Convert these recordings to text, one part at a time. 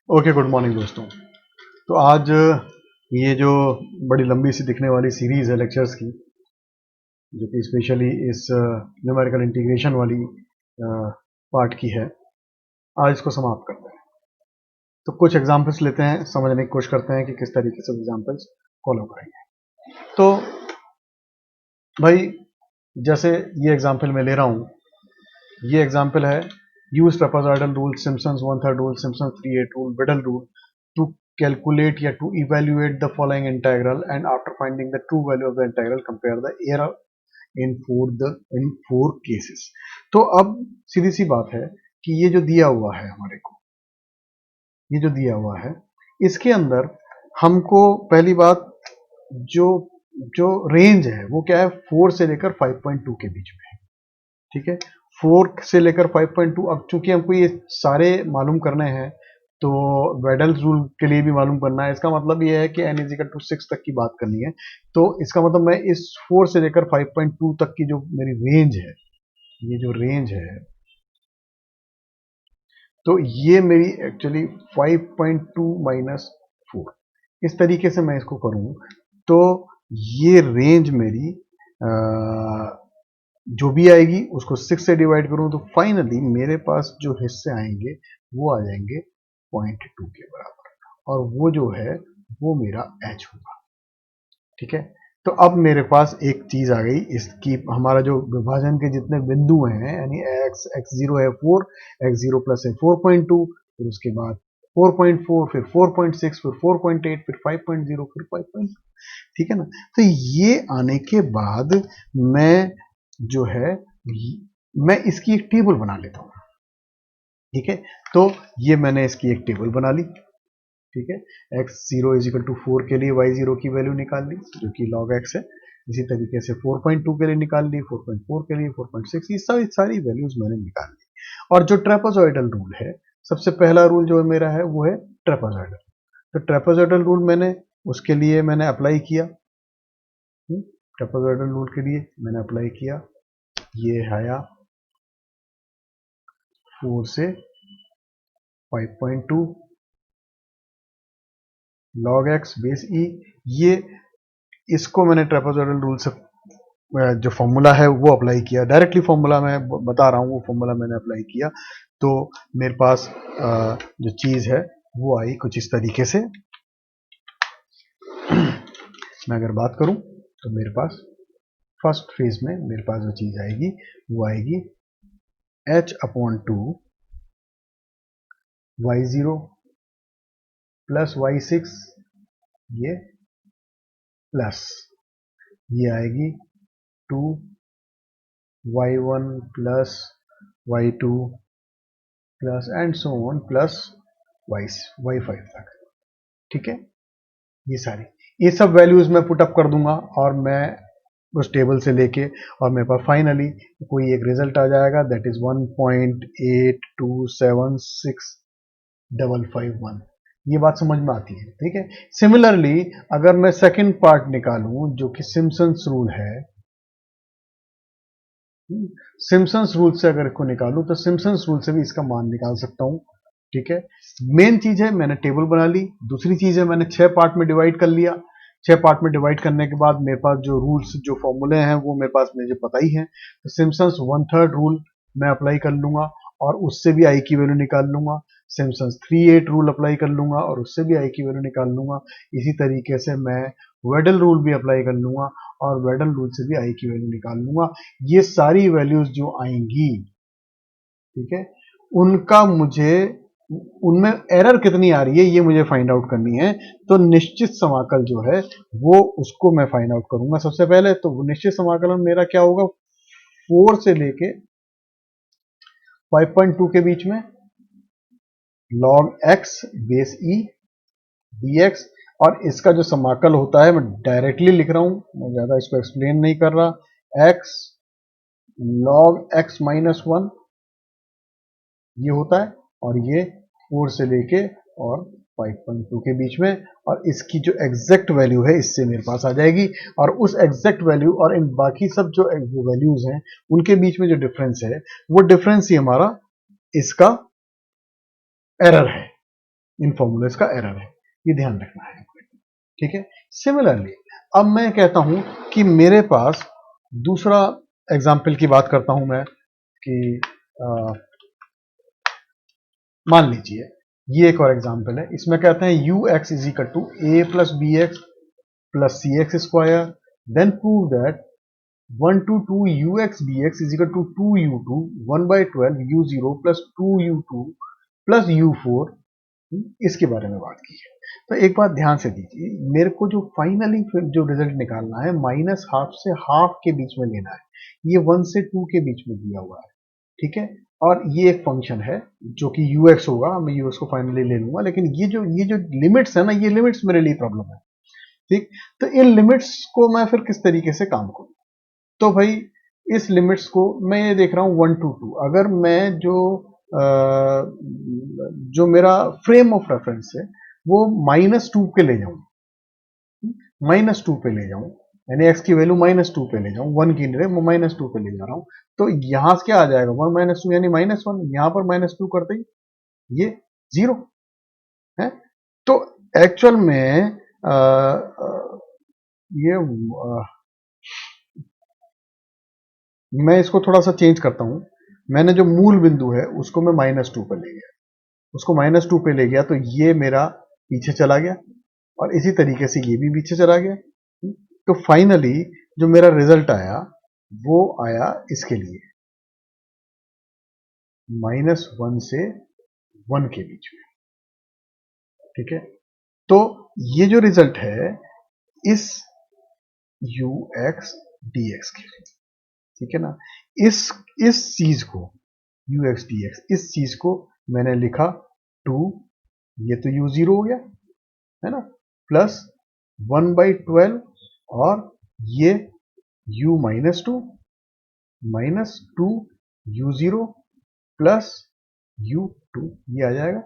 Okay, good morning दोस्तों। तो आज ये जो बड़ी लंबी सी दिखने वाली सीरीज़ है लेक्चर्स की, जो कि स्पेशली इस न्यूमेरिकल इंटीग्रेशन वाली पार्ट की है, आज इसको समाप्त करते हैं। तो कुछ एग्जांपल्स लेते हैं, समझने की कोशिश करते हैं कि किस तरीके से एग्जांपल्स फॉलो करेंगे। तो भाई, जैसे ये एग्जांपल मैं ले रहा हूँ, ये एग्जांपल है use trapezoidal rule, Simpson's one third rule, Simpson's 3/8 rule, Biddle rule to calculate या to evaluate the following integral and after finding the true value of the integral compare the error in four cases। तो अब सीधी सी बात है कि ये जो दिया हुआ है हमारे को, ये जो दिया हुआ है, इसके अंदर हमको पहली बात जो जो रेंज है वो क्या है, 4 से लेकर 5.2 के बीच में है। ठीक है, 4 से लेकर 5.2। अब चूंकि हमको ये सारे मालूम करने हैं तो वेडल्स रूल के लिए भी मालूम करना है। इसका मतलब ये है कि n इजिकल टू 6 तक की बात करनी है। तो इसका मतलब मैं इस 4 से लेकर 5.2 तक की जो मेरी रेंज है, ये जो रेंज है, तो ये मेरी एक्चुअली 5.2 माइनस 4, इस तरीके से मैं इसको करूं तो ये रेंज मेरी जो भी आएगी उसको 6 से डिवाइड करूं तो फाइनली मेरे पास जो हिस्से आएंगे वो आ जाएंगे 0.2 के बराबर, और वो जो है वो मेरा h होगा। ठीक है, तो अब मेरे पास एक चीज आ गई, इसकी हमारा जो विभाजन के जितने बिंदु हैं, यानी x0 है 4, x0 प्लस है 4.2, फिर उसके बाद 4.4, फिर 4.6, फिर 4.8, फिर 5.0, फिर 5. ठीक है ना। तो ये आने के बाद मैं जो है मैं इसकी एक टेबल बना लेता हूं। ठीक है, तो ये मैंने इसकी एक टेबल बना ली। ठीक है, x0 इजिकल टू 4 के लिए y0 की वैल्यू निकाल ली जो कि log x है। इसी तरीके से 4.2 के लिए निकाल ली, 4.4 के लिए, 4.6, ये सारी वैल्यूज मैंने निकाल ली। और जो ट्रेपेजॉइडल रूल है, सबसे पहला रूल जो मेरा है वो है ट्रेपेजॉइडल। तो ट्रेपेजॉइडल रूल मैंने उसके लिए मैंने अप्लाई किया। ट्रेपेजॉइडल रूल के लिए मैंने अप्लाई किया, ये आया 4 से 5.2 log x बेस ई। ये इसको मैंने ट्रेपेजॉइडल रूल से जो फॉर्मूला है वो अप्लाई किया, डायरेक्टली फॉर्मूला मैं बता रहा हूँ, वो फॉर्मूला मैंने अप्लाई किया। तो मेरे पास जो चीज है वो आई कुछ इस तरीके से। मैं अगर बात करूं तो मेरे पास फर्स्ट फेज में मेरे पास जो चीज आएगी वो आएगी h/2 y0 प्लस y6, ये प्लस ये आएगी 2 y1 plus y2 plus and so on plus y5 तक। ठीक है, ये सब वैल्यूज मैं पुट अप कर दूंगा और मैं उस टेबल से लेके, और मेरे पास फाइनली कोई एक रिजल्ट आ जाएगा, दैट इज 1.82765551। ये बात समझ में आती है। ठीक है, सिमिलरली अगर मैं सेकंड पार्ट निकालूं जो कि सिम्पसन्स रूल है, सिम्पसन्स रूल से अगर इसको निकालूं तो सिम्पसन्स रूल से भी इसका मान निकाल सकता हूं। ठीक है, मेन चीज है मैंने टेबल बना ली, दूसरी चीज है मैंने 6 पार्ट में डिवाइड कर लिया। 6 पार्ट में डिवाइड करने के बाद मेरे पास जो रूल्स, जो फॉर्मूले हैं वो मेरे पास मुझे पता ही है। तो सिम्पसन्स 1/3 रूल मैं अप्लाई कर लूंगा और उससे भी आई की वैल्यू निकाल लूंगा। सिम्पसन्स 3/8 रूल अप्लाई कर लूंगा और उससे भी आई की वैल्यू निकाल लूंगा। इसी तरीके से मैं वेडल रूल भी अप्लाई कर लूंगा और वेडल रूल से भी आई की वैल्यू निकाल लूंगा। ये सारी वैल्यूज जो आएंगी, ठीक है, उनका मुझे, उनमें एरर कितनी आ रही है ये मुझे फाइंड आउट करनी है। तो निश्चित समाकल जो है वो उसको मैं फाइंड आउट करूंगा सबसे पहले। तो निश्चित समाकलन मेरा क्या होगा, 4 से लेके 5.2 के बीच में log x बेस ई dx, और इसका जो समाकल होता है मैं डायरेक्टली लिख रहा हूं, मैं ज्यादा इसको एक्सप्लेन नहीं कर रहा। x log x माइनस 1 ये होता है, और ये 4 से लेके और 5.2 के बीच में, और इसकी जो एग्जैक्ट वैल्यू है इससे मेरे पास आ जाएगी। और उस एग्जैक्ट वैल्यू और इन बाकी सब जो वैल्यूज हैं उनके बीच में जो डिफरेंस है वो डिफरेंस ही हमारा इसका एरर है। इन फॉर्मूलेस का एरर है, ये ध्यान रखना है। ठीक है, सिमिलरली अब मैं कहता हूं कि मेरे पास दूसरा एग्जाम्पल की बात करता हूं मैं कि मान लीजिए ये एक और एग्जाम्पल है, इसमें कहते हैं u x is equal to a plus b x plus c x square, then prove that 1 to 2 ux dx is equal to 2u2 1 by 12 u0 plus 2u2 plus u4, इसके बारे में बात की है। तो एक बात ध्यान से दीजिए, मेरे को जो फाइनली जो रिजल्ट निकालना है माइनस हाफ से हाफ के बीच में लेना है, ये 1 से 2 के बीच में दिया हुआ है। ठीक है, और ये एक फंक्शन है जो कि ux होगा, मैं ux को फाइनली ले लूंगा, लेकिन ये जो लिमिट्स है ना, ये लिमिट्स मेरे लिए प्रॉब्लम है। ठीक, तो इन लिमिट्स को मैं फिर किस तरीके से काम करूं, तो भाई इस लिमिट्स को मैं ये देख रहा हूं 1 to 2, अगर मैं जो मेरा फ्रेम ऑफ रेफरेंस है वो -2 पे ले जाऊं, -2 पे ले जाऊं, यानी x की वैल्यू -2 पे ले जाऊं, 1 की जगह मैं -2 पे ले जा रहा हूं, तो यहां से क्या आ जाएगा 1 - 2 यानी -1, यहां पर -2 करते ही ये 0 है। तो एक्चुअल में ये मैं इसको थोड़ा सा चेंज करता हूं, मैंने जो मूल बिंदु है उसको मैं -2 पे ले गया, उसको -2 पे ले गया तो ये मेरा पीछे चला गया और इसी तरीके से ये भी पीछे चला गया। तो फाइनली जो मेरा रिजल्ट आया वो आया इसके लिए -1 से 1 के बीच में। ठीक है, तो ये जो रिजल्ट है इस ux dx के लिए, ठीक है ना, इस चीज को ux dx, इस चीज को मैंने लिखा 2, ये तो u0 हो गया है ना, प्लस 1/12 और ये u -2 -2u0 प्लस u2, ये आ जाएगा।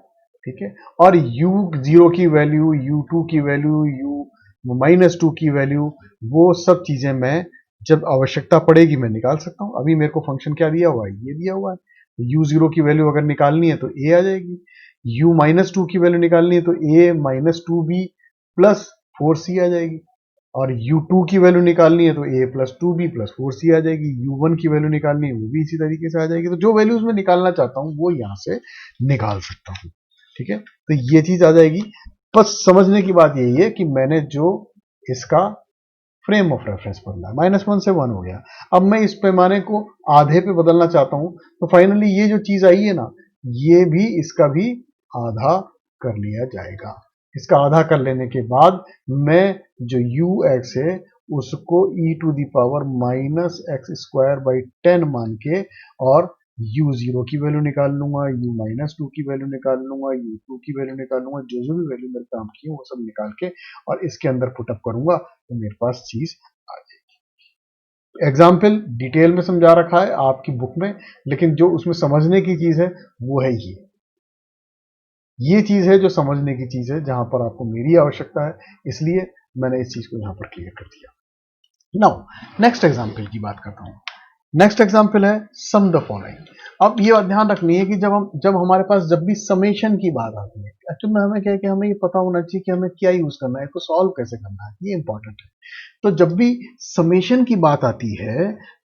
ठीक है, और u0 की वैल्यू, u2 की वैल्यू, u -2 की वैल्यू, वो सब चीजें मैं जब आवश्यकता पड़ेगी मैं निकाल सकता हूं। अभी मेरे को फंक्शन क्या दिया हुआ है, ये दिया हुआ है। u0 की वैल्यू अगर निकालनी है तो a आ जाएगी, u -2 की वैल्यू निकालनी है तो a -2b प्लस 4c आ जाएगी, और u2 की वैल्यू निकालनी है तो a plus 2b plus 4c आ जाएगी, u1 की वैल्यू निकालनी है वो भी इसी तरीके से आ जाएगी। तो जो वैल्यूज मैं निकालना चाहता हूं वो यहां से निकाल सकता हूं। ठीक है, तो ये चीज आ जाएगी। बस समझने की बात यही है कि मैंने जो इसका फ्रेम ऑफ रेफरेंस बदला, -1 से 1 हो गया, अब मैं इस पैमाने को आधे पे बदलना चाहता हूं, तो फाइनली ये जो चीज आई है ना, ये भी इसका भी आधा कर लिया जाएगा। इसका आधा कर लेने के बाद मैं जो ux है उसको e⁻⁻x² मान के और u0 की वैल्यू निकाल लूंगा, u -2 की वैल्यू निकाल लूंगा, u2 की वैल्यू निकाल लूंगा, जो भी वैल्यू मेरे काम की है वो सब निकाल के और इसके अंदर पुटअप करूंगा तो मेरे पास चीज आ जाएगी। एग्जाम्पल डिटेल में समझा रखा है आपकी बुक में, लेकिन जो उसमें समझने की चीज है वो है ये चीज है जो समझने की चीज है, जहां पर आपको मेरी आवश्यकता है, इसलिए मैंने इस चीज को यहां पर क्लियर कर दिया। नाउ नेक्स्ट एग्जाम्पल की बात करता हूं। नेक्स्ट एग्जाम्पल है सम द फॉलोइंग। अब ये ध्यान रखनी है कि जब हमारे पास जब भी समेशन की बात आती है, एक्चुअली में हमें क्या है कि हमें ये पता होना चाहिए कि हमें क्या यूज करना है, इसको सॉल्व कैसे करना है, ये इंपॉर्टेंट है। तो जब भी समेशन की बात आती है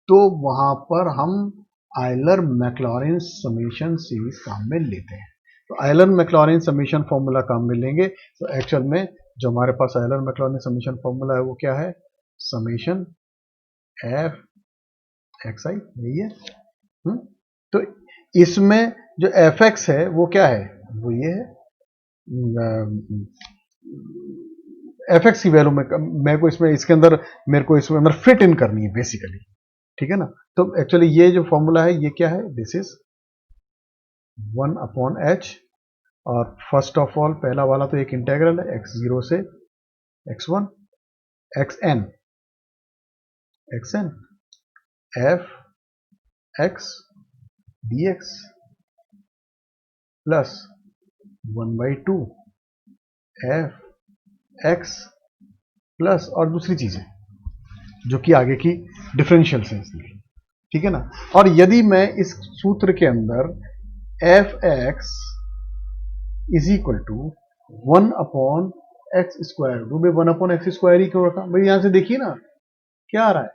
तो वहां पर हम आयलर मैक्लॉरिन समेशन सीरीज काम में लेते हैं। तो आयलर मैक्लॉरिन समेशन फॉर्मूला काम में लेंगे, तो एक्चुअल में जो हमारे पास आयलर मैक्लॉरिन समेशन फॉर्मूला है वो क्या है, समेशन एफ एक्स आई, यही है। तो इसमें जो एफ एक्स है वो क्या है, वो ये है, एफ एक्स की वैल्यू में मेरे को इसके अंदर फिट इन करनी है बेसिकली। ठीक है ना, तो एक्चुअली ये जो फॉर्मूला है ये क्या है, दिस इज 1/h, और फर्स्ट ऑफ ऑल पहला वाला तो एक इंटेग्रल है x0 से x1 xn f x dx plus 1/2 f x plus और दूसरी चीजें जो कि आगे की डिफरेंशियल सेंस में। ठीक है ना, और यदि मैं इस सूत्र के अंदर f x is equal to 1/x²। भाई 1/x² ही क्यों रखा भाई? यहां से देखिए ना क्या आ रहा है,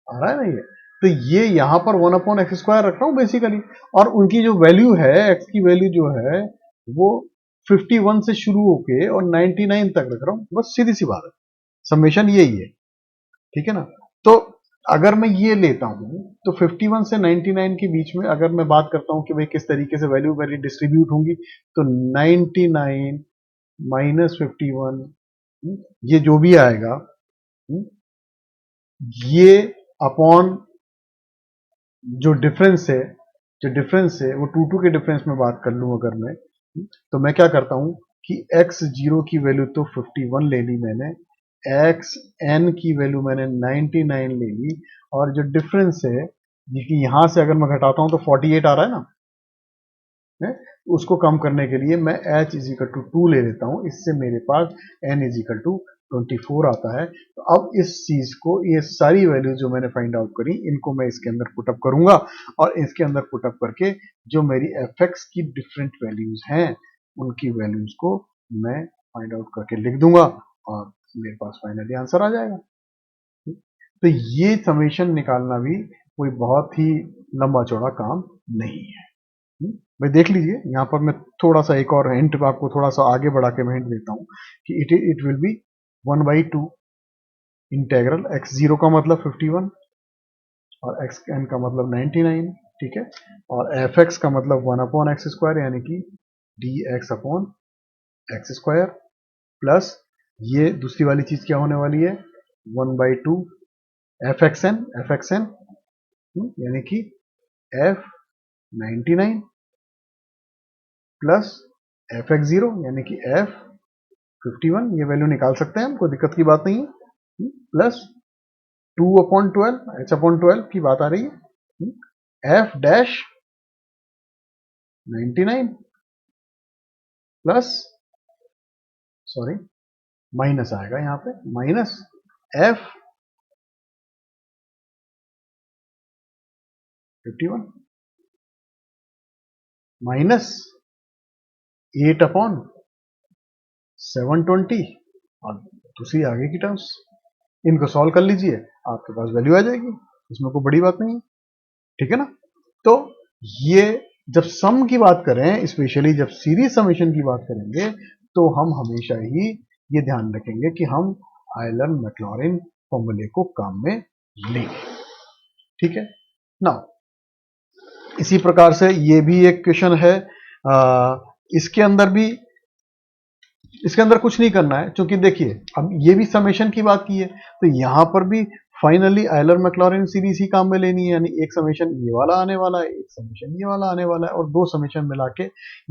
आ रहा है ना ये। तो ये यहां पर 1/x² रख रहा हूं बेसिकली, और उनकी जो वैल्यू है, x की वैल्यू जो है वो 51 से शुरू होके और 99 तक रख रहा हूं, बस सीधी सी बात है, समेशन यही है, ठीक है ना। तो अगर मैं ये लेता हूं तो 51 से 99 के बीच में अगर मैं बात करता हूं कि भाई किस तरीके से वैल्यू मेरी डिस्ट्रीब्यूट होंगी, तो 99 माइनस 51, ये जो भी आएगा ये अपॉन जो डिफरेंस है वो 2 के डिफरेंस में बात कर लूं अगर मैं, तो मैं क्या करता हूं कि x0 की वैल्यू तो 51 ले ली मैंने, xn की वैल्यू मैंने 99 ले ली, और जो डिफरेंस है ये कि यहां से अगर मैं घटाता हूं तो 48 आ रहा है ना, है? उसको कम करने के लिए मैं h इज इक्वल टू 2 ले लेता हूं, इससे मेरे पास n इज इक्वल टू 24 आता है। तो अब इस चीज को, ये सारी वैल्यूज जो मैंने फाइंड आउट करी, इनको मैं इसके अंदर पुटअप करूंगा, और इसके अंदर पुटअप करके जो मेरी fx की डिफरेंट वैल्यूज हैं उनकी वैल्यूज को मैं फाइंड आउट करके लिख दूंगा, और मेरे पास फाइनली आंसर आ जाएगा। तो ये समेशन निकालना भी कोई बहुत ही लंबा चौड़ा काम नहीं है। भाई देख लीजिए, यहाँ पर मैं थोड़ा सा एक और हिंट आपको थोड़ा सा आगे बढ़ा के मैं हिंट देता हूँ कि it will be 1/2 integral x0 का मतलब 51 और xn का मतलब 99, ठीक है, और fx का मतलब 1/x², यानी कि dx/x² प्लस ये दूसरी वाली चीज क्या होने वाली है, 1/2 fxn यानी कि f99 प्लस fx0 यानी कि f51, ये वैल्यू निकाल सकते हैं हम, कोई दिक्कत की बात नहीं है, प्लस 2/12 h/12 की बात आ रही है, f dash 99 plus, sorry minus आएगा यहाँ पे, माइनस f51 माइनस 8/720, और दूसरी आगे की टर्म्स, इनको सॉल्व कर लीजिए, आपके पास वैल्यू आ जाएगी, इसमें कोई बड़ी बात नहीं है, ठीक है ना। तो ये जब सम की बात करें, स्पेशली जब सीरीज समेशन की बात करेंगे, तो हम हमेशा ही ये ध्यान रखेंगे कि हम आयलर मैक्लॉरिन फॉर्मूले को काम में लेंगे, ठीक है ना। इसी प्रकार से ये भी एक क्वेश्चन है, इसके अंदर कुछ नहीं करना है, क्योंकि देखिए अब ये भी समेशन की बात की है, तो यहां पर भी फाइनली आयलर मैक्लॉरिन सीरीज ही काम में लेनी है, यानी एक समेशन ये वाला आने वाला है, एक समेशन ये वाला आने वाला है, और दो समेशन मिला के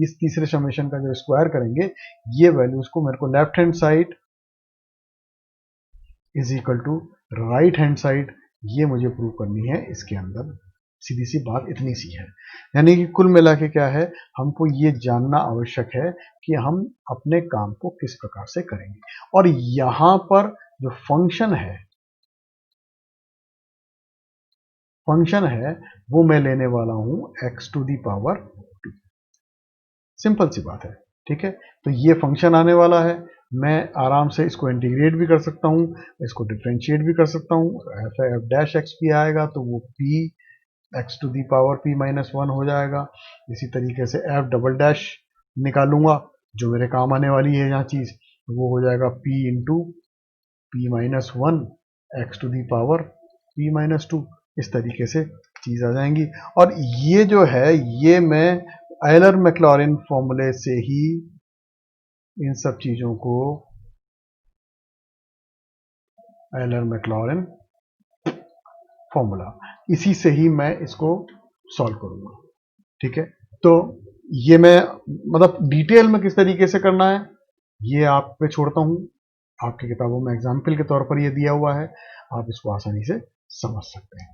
इस तीसरे समेशन का जो स्क्वायर करेंगे, ये वैल्यूज को मेरे को left hand side is equal to right hand side, ये मुझे प्रूव करनी है इसके अंदर, सीधी सी बात इतनी सी है। यानी कि कुल मिला के क्या है, हमको ये जानना आवश्यक है कि हम अपने काम को किस प्रकार से करेंगे, और यहां पर जो फंक्शन है वो मैं लेने वाला हूं x⁴, सिंपल सी बात है, ठीक है। तो ये फंक्शन आने वाला है, मैं आराम से इसको इंटीग्रेट भी कर सकता हूं, इसको डिफरेंशिएट भी कर सकता हूं, f डैश एक्स पी आएगा तो वो p x⁴p−1 हो जाएगा। इसी तरीके से f डबल डैश निकालूंगा, जो मेरे काम आने वाली है यहाँ चीज, वो हो जाएगा p इंटू p−1 x⁴p−2, इस तरीके से चीज आ जाएंगी। और ये जो है, ये मैं आयलर मैक्लॉरिन फॉर्मूले से ही इन सब चीजों को, आयलर मैक्लॉरिन फॉर्मूला, इसी से ही मैं इसको सॉल्व करूंगा, ठीक है। तो ये मैं मतलब डिटेल में किस तरीके से करना है ये आप पे छोड़ता हूं, आपकी किताबों में एग्जाम्पल के तौर पर ये दिया हुआ है, आप इसको आसानी से समझ सकते हैं।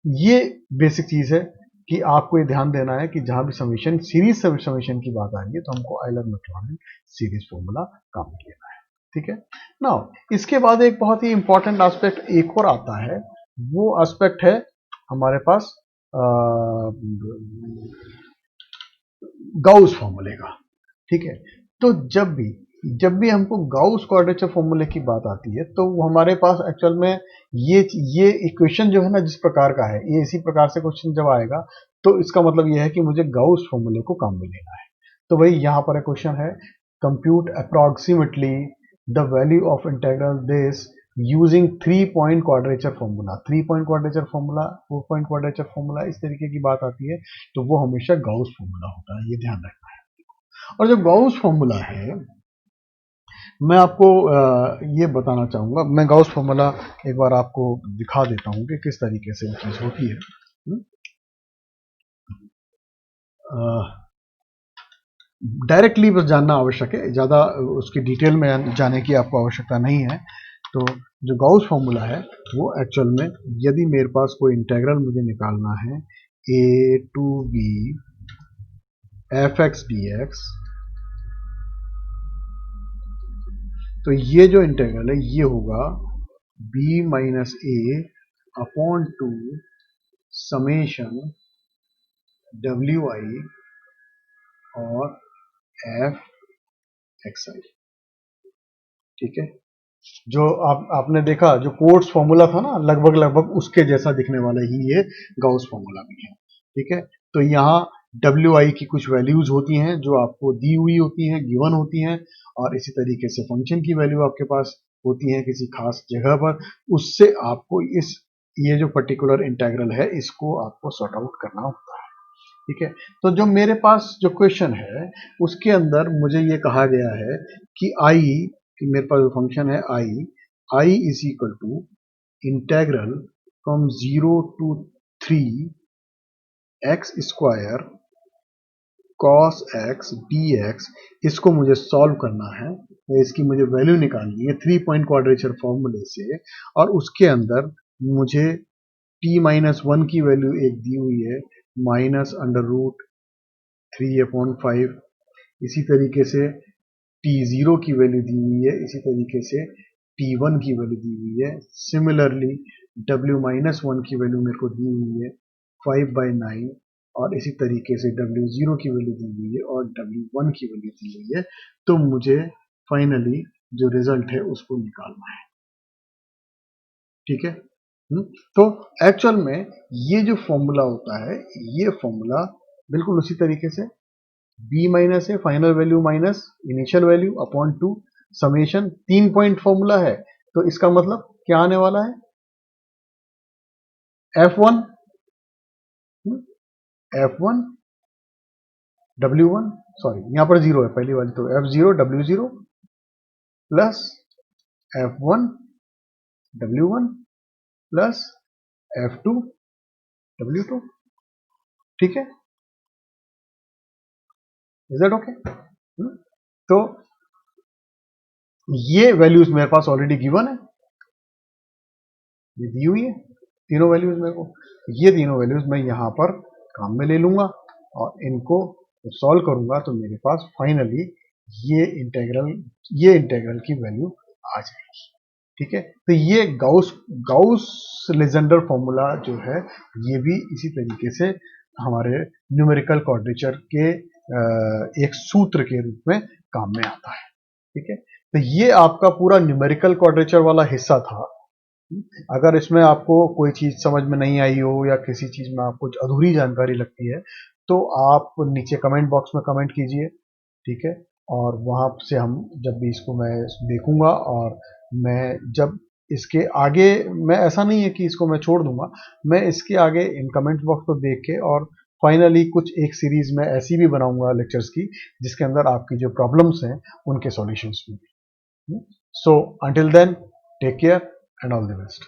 ये बेसिक चीज है कि आपको ये ध्यान देना है कि जहां भी समीशन, सीरीज समीशन की बात आ रही है, तो हमको आयलर मैक्लॉरिन सीरीज फॉर्मूला काम में लेना है, ठीक है ना। इसके बाद एक बहुत ही इंपॉर्टेंट एस्पेक्ट एक और आता है, वो एस्पेक्ट है हमारे पास गाउस फॉर्मूले का। ठीक है, तो जब भी हमको गाउस क्वाड्रेचर फॉर्मूले की बात आती है तो वो हमारे पास एक्चुअल में ये इक्वेशन जो है ना जिस प्रकार का है, ये इसी प्रकार से क्वेश्चन जब आएगा तो इसका मतलब ये है कि मुझे गाउस फॉर्मूले को काम में लेना है। तो वही यहाँ पर क्वेश्चन है, compute approximately the value of integral this using 3 point quadrature formula. 3 point quadrature formula, 4 point quadrature formula, इस तरीके की बात आती है तो वो हमेशा गाउस फॉर्मूला होता है, ये ध्यान रखना है। और जो गाउस फॉर्मूला है, मैं आपको ये बताना चाहूंगा, मैं गाउस फॉर्मूला एक बार आपको दिखा देता हूं कि किस तरीके से वो चीज होती है। डायरेक्टली बस जानना आवश्यक है, ज़्यादा उसकी डिटेल में जाने की आपको आवश्यकता नहीं है। तो जो गाउस फॉर्मूला है वो एक्चुअल में, यदि मेरे पास कोई इंटीग्रल मुझे निकालना है a to b fx dx, तो ये जो इंटीग्रल है ये होगा b माइनस ए अपॉन टू समेशन wi और f xi। ठीक है, जो आपने देखा जो कोट्स फॉर्मूला था ना, लगभग उसके जैसा दिखने वाला ही ये गाउस फॉर्मूला भी है। ठीक है, तो यहाँ WI की कुछ वैल्यूज होती हैं जो आपको दी हुई होती हैं, गिवन होती हैं, और इसी तरीके से फंक्शन की वैल्यू आपके पास होती है किसी खास जगह पर, उससे आपको ये जो पर्टिकुलर इंटीग्रल है इसको आपको सॉर्ट आउट करना होता है। ठीक है, तो जो मेरे पास जो क्वेश्चन है उसके अंदर मुझे ये कहा गया है कि कि मेरे पास जो फंक्शन है I is equal to integral from 0 to 3 x square cos x dx, इसको मुझे सॉल्व करना है, तो इसकी मुझे वैल्यू निकालनी है 3 पॉइंट क्वाड्रेचर फॉर्मूले से, और उसके अंदर मुझे t-1 की वैल्यू एक दी हुई है -√3/5, इसी तरीके से t0 की वैल्यू दी हुई है, इसी तरीके से t1 की वैल्यू दी हुई है। सिमिलरली w-1 की वैल्यू मेरे को दी हुई है 5/9, और इसी तरीके से w0 की वैल्यू दी हुई है और w1 की वैल्यू दी हुई है। तो मुझे फाइनली जो रिजल्ट है उसको निकालना है। ठीक है, तो एक्चुअल में ये जो फॉर्मूला होता है, ये फॉर्मूला बिल्कुल उसी तरीके से b minus A final value minus initial value upon two summation 3 point formula है। तो इसका मतलब क्या आने वाला है, f1 w1, सॉरी यहाँ पर 0 है पहली वाली, तो f0 w0 plus f1 w1 plus f2 w2। ठीक है, इज दैट ओके? तो ये वैल्यूज मेरे पास ऑलरेडी गिवन है, ये दी हुई है तीनों वैल्यूज मेरे को, ये तीनों वैल्यूज मैं यहाँ पर काम में ले लूंगा और इनको सॉल्व करूंगा तो मेरे पास फाइनली ये इंटीग्रल की वैल्यू आ जाएगी। ठीक है, तो ये गाउस लेजेंडर फॉर्मूला जो है ये भी इसी तरीके से हमारे न्यूमेरिकल क्वाड्रेचर के एक सूत्र के रूप में काम में आता है। ठीक है, तो ये आपका पूरा न्यूमेरिकल क्वाड्रेचर वाला हिस्सा था। अगर इसमें आपको कोई चीज समझ में नहीं आई हो या किसी चीज में आपको अधूरी जानकारी लगती है तो आप नीचे कमेंट बॉक्स में कमेंट कीजिए। ठीक है, और वहां से हम जब भी इसको मैं देखूंगा, और मैं जब इसके आगे, मैं ऐसा नहीं है कि इसको मैं छोड़ दूंगा, मैं इसके आगे इन कमेंट बॉक्स को देख के और फाइनली कुछ एक सीरीज में ऐसी भी बनाऊंगा लेक्चर्स की जिसके अंदर आपकी जो प्रॉब्लम्स हैं उनके सॉल्यूशंस भी। So until then, take care and all the best.